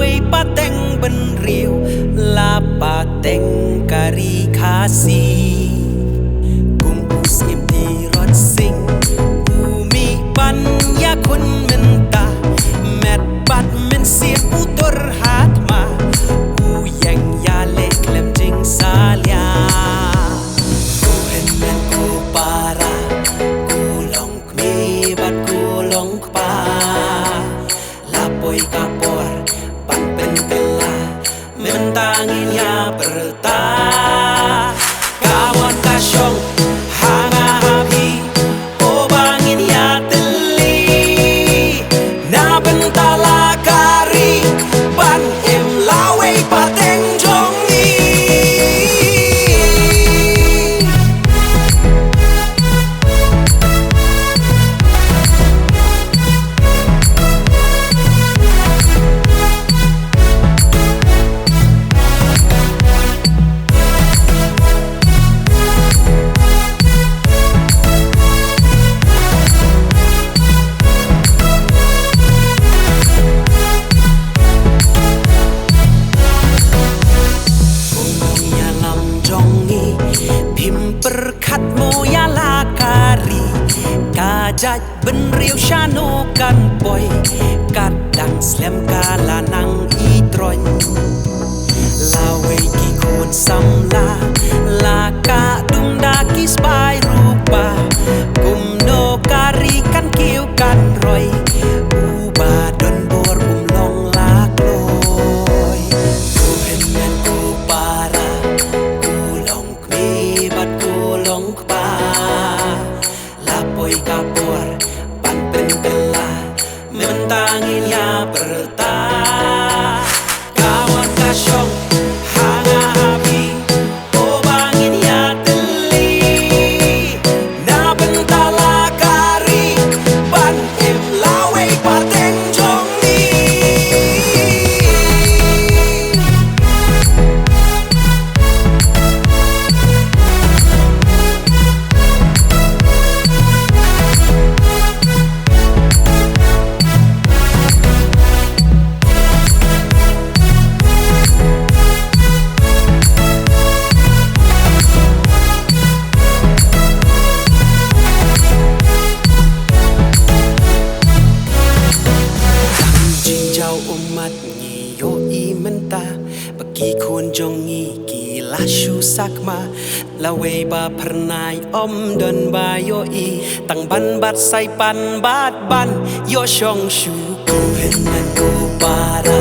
way pateng benriu la pateng kari khasi kum usim di rot sing umi pan ya kun menta met bat men siap utur hatma u yang ya le klem jing salia ku hen men ku para ku long mi bat ku long pa lapoi kapor pan pen kela mentangin ya berta kawan kasyong hanga habi obangin ya teli na bentala kari ban em lawe pateng jongi berkat moya lakari kajat benriu shano kan boy kadang slem kala nang itroy lawe ki kun samla laka dung daki spai rupa kumno kari kan kiu kan roy uba don bor long lak loy kuhen men ku para kulong kmi bat kulong kpa lapoi kapor pan pen kela mentangin ya berta kawan kasyong hanga habi obangin ya teli na bentala kari ban em lawe pateng jongi umat ngi yo i menta bagi kun jongi gila shu sakma lawe ba pernai om don ba yo i tang ban bat sai pan bat ban yo shong shu ku hen nan ku para